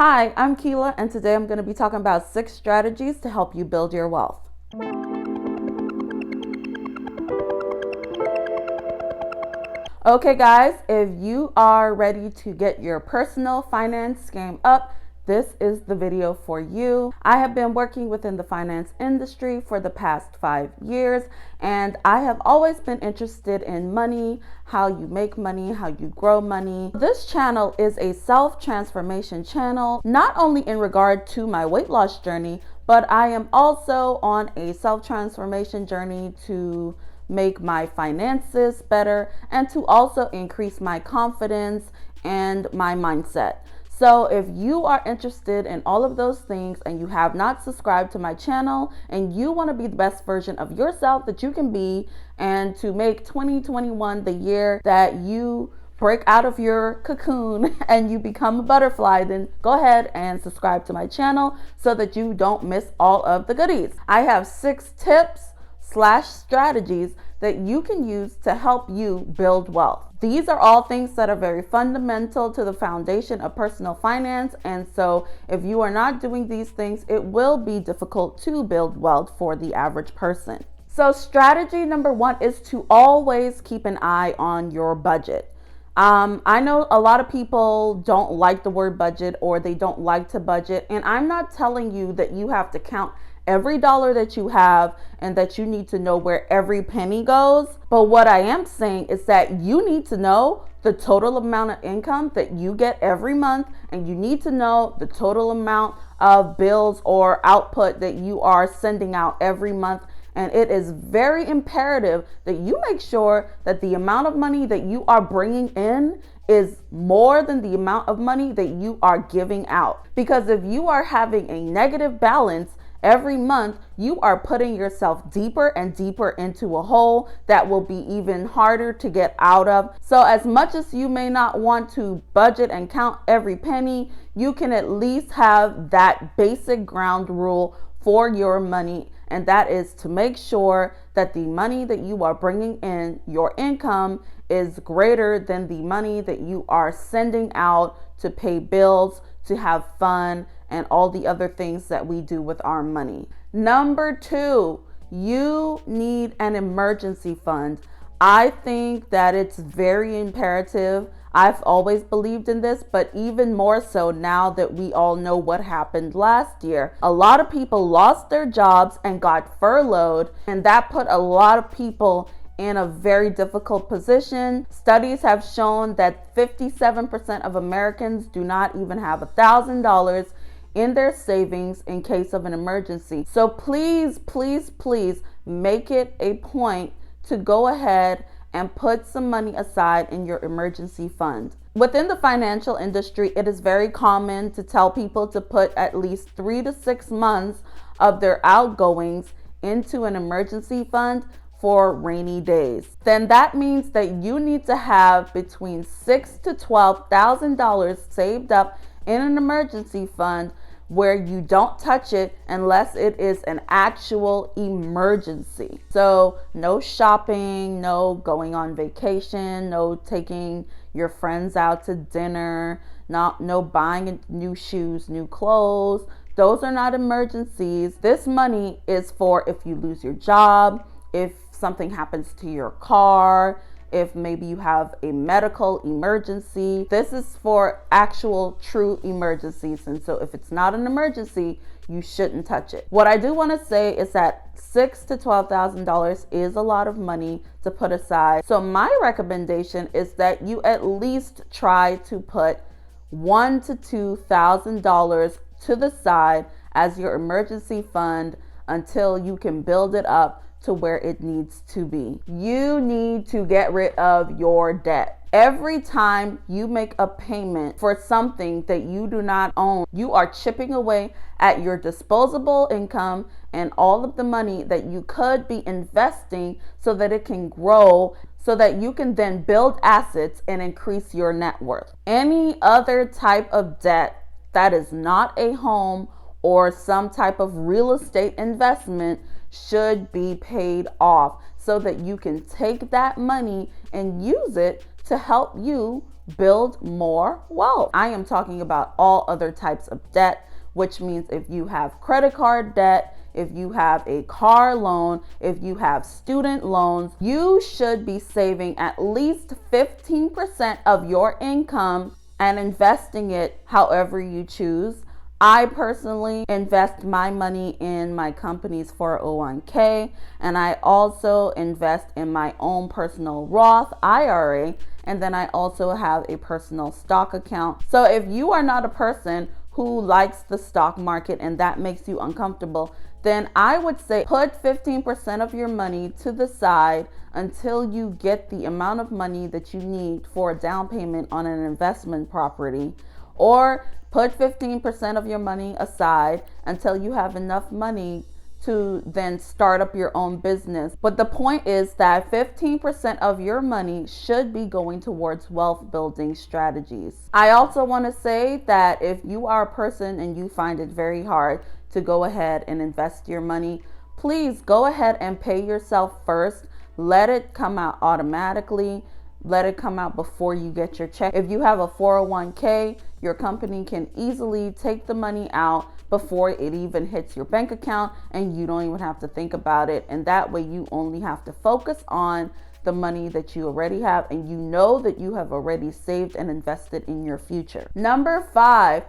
Hi, I'm Keela, and today I'm going to be talking about 6 strategies to help you build your wealth. Okay guys, if you are ready to get your personal finance game up, this is the video for you. I have been working within the finance industry for the past 5 years, and I have always been interested in money, how you make money, how you grow money. This channel is a self-transformation channel, not only in regard to my weight loss journey, but I am also on a self-transformation journey to make my finances better and to also increase my confidence and my mindset. So if you are interested in all of those things and you have not subscribed to my channel and you want to be the best version of yourself that you can be, and to make 2021 the year that you break out of your cocoon and you become a butterfly, then go ahead and subscribe to my channel so that you don't miss all of the goodies. I have 6 tips/strategies that you can use to help you build wealth. These are all things that are very fundamental to the foundation of personal finance, and so if you are not doing these things, it will be difficult to build wealth for the average person. So strategy number 1 is to always keep an eye on your budget. I know a lot of people don't like the word budget, or they don't like to budget, and I'm not telling you that you have to count every dollar that you have and that you need to know where every penny goes. But what I am saying is that you need to know the total amount of income that you get every month, and you need to know the total amount of bills or output that you are sending out every month. And it is very imperative that you make sure that the amount of money that you are bringing in is more than the amount of money that you are giving out. Because if you are having a negative balance every month, you are putting yourself deeper and deeper into a hole that will be even harder to get out of. So as much as you may not want to budget and count every penny, you can at least have that basic ground rule for your money, and that is to make sure that the money that you are bringing in, your income, is greater than the money that you are sending out to pay bills, to have fun, and all the other things that we do with our money. Number 2, you need an emergency fund. I think that it's very imperative. I've always believed in this, but even more so now that we all know what happened last year. A lot of people lost their jobs and got furloughed, and that put a lot of people in a very difficult position. Studies have shown that 57% of Americans do not even have $1,000 in their savings in case of an emergency. So please, please, please make it a point to go ahead and put some money aside in your emergency fund. Within the financial industry, it is very common to tell people to put at least 3 to 6 months of their outgoings into an emergency fund for rainy days. Then that means that you need to have between $6,000 to $12,000 saved up in an emergency fund where you don't touch it unless it is an actual emergency. So no shopping, no going on vacation, no taking your friends out to dinner, no buying new shoes, new clothes. Those are not emergencies. This money is for if you lose your job, if something happens to your car, if maybe you have a medical emergency. This is for actual true emergencies. And so if it's not an emergency, you shouldn't touch it. What I do want to say is that $6,000 to $12,000 is a lot of money to put aside. So my recommendation is that you at least try to put $1,000 to $2,000 to the side as your emergency fund until you can build it up to where it needs to be. You need to get rid of your debt. Every time you make a payment for something that you do not own, you are chipping away at your disposable income and all of the money that you could be investing so that it can grow, so that you can then build assets and increase your net worth. Any other type of debt that is not a home or some type of real estate investment should be paid off so that you can take that money and use it to help you build more wealth. I am talking about all other types of debt, which means if you have credit card debt, if you have a car loan, if you have student loans, you should be saving at least 15% of your income and investing it however you choose. I personally invest my money in my company's 401k, and I also invest in my own personal Roth IRA, and then I also have a personal stock account. So if you are not a person who likes the stock market and that makes you uncomfortable, then I would say put 15% of your money to the side until you get the amount of money that you need for a down payment on an investment property, or put 15% of your money aside until you have enough money to then start up your own business. But the point is that 15% of your money should be going towards wealth building strategies. I also want to say that if you are a person and you find it very hard to go ahead and invest your money, please go ahead and pay yourself first. Let it come out automatically. Let it come out before you get your check. If you have a 401k, your company can easily take the money out before it even hits your bank account, and you don't even have to think about it. And that way you only have to focus on the money that you already have, and you know that you have already saved and invested in your future. Number 5,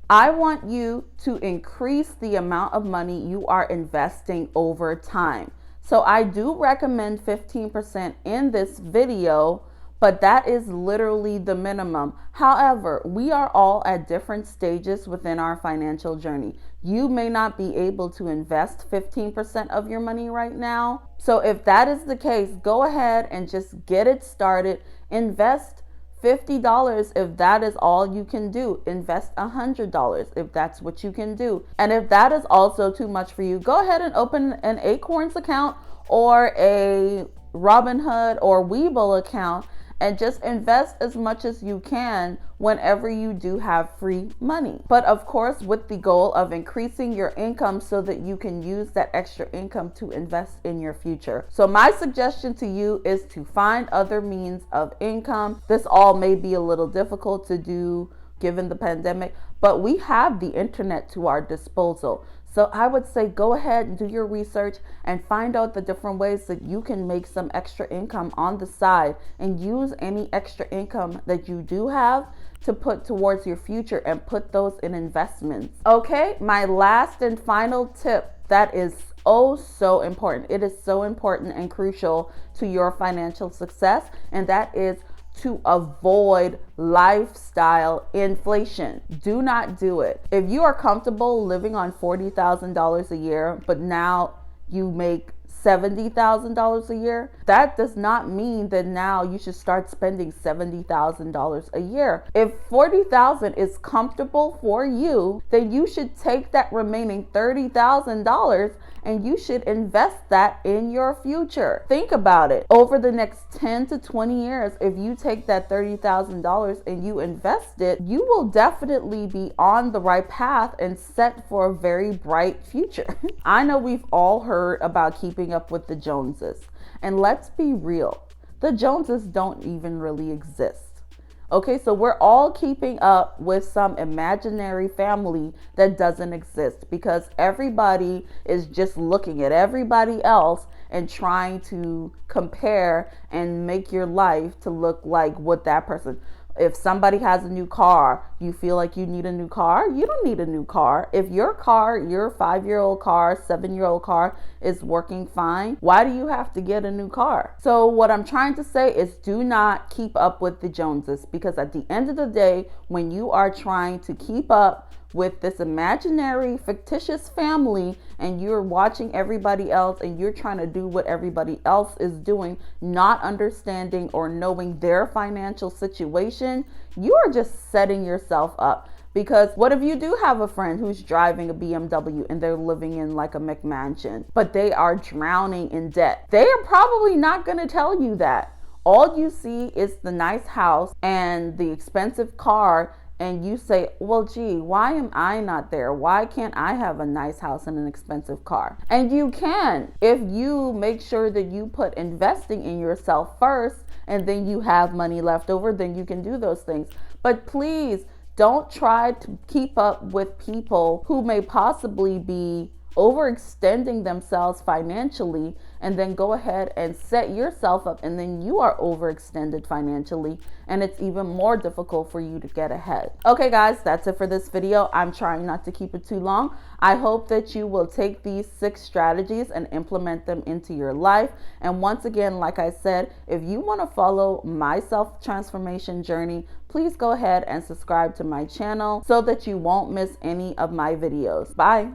I want you to increase the amount of money you are investing over time. So I do recommend 15% in this video, but that is literally the minimum. However, we are all at different stages within our financial journey. You may not be able to invest 15% of your money right now. So if that is the case, go ahead and just get it started. Invest $50 if that is all you can do. Invest $100 if that's what you can do. And if that is also too much for you, go ahead and open an Acorns account or a Robinhood or Webull account and just invest as much as you can whenever you do have free money. But of course, with the goal of increasing your income so that you can use that extra income to invest in your future. So my suggestion to you is to find other means of income. This all may be a little difficult to do given the pandemic, but we have the internet to our disposal. So I would say go ahead and do your research and find out the different ways that you can make some extra income on the side, and use any extra income that you do have to put towards your future and put those in investments. Okay, my last and final tip that is so important. It is so important and crucial to your financial success, and that is to avoid lifestyle inflation. Do not do it. If you are comfortable living on $40,000 a year, but now you make $70,000 a year, that does not mean that now you should start spending $70,000 a year. If $40,000 is comfortable for you, then you should take that remaining $30,000 and you should invest that in your future. Think about it. Over the next 10 to 20 years, if you take that $30,000 and you invest it, you will definitely be on the right path and set for a very bright future. I know we've all heard about keeping up with the Joneses. And let's be real, the Joneses don't even really exist. Okay, so we're all keeping up with some imaginary family that doesn't exist, because everybody is just looking at everybody else and trying to compare and make your life to look like what that person. If somebody has a new car, you feel like you need a new car. You don't need a new car. If your car, your 5-year-old car, 7-year-old car is working fine, why do you have to get a new car? So what I'm trying to say is, do not keep up with the Joneses, because at the end of the day, when you are trying to keep up with this imaginary fictitious family and you're watching everybody else and you're trying to do what everybody else is doing, not understanding or knowing their financial situation, you are just setting yourself up. Because what if you do have a friend who's driving a BMW and they're living in like a McMansion, but they are drowning in debt? They are probably not going to tell you that. All you see is the nice house and the expensive car, and you say, well, gee, why am I not there? Why can't I have a nice house and an expensive car? And you can, if you make sure that you put investing in yourself first and then you have money left over, then you can do those things. But please don't try to keep up with people who may possibly be overextending themselves financially, and then go ahead and set yourself up, and then you are overextended financially, and it's even more difficult for you to get ahead. Okay guys, that's it for this video. I'm trying not to keep it too long. I hope that you will take these 6 strategies and implement them into your life. And once again, like I said, if you want to follow my self-transformation journey, please go ahead and subscribe to my channel so that you won't miss any of my videos. Bye.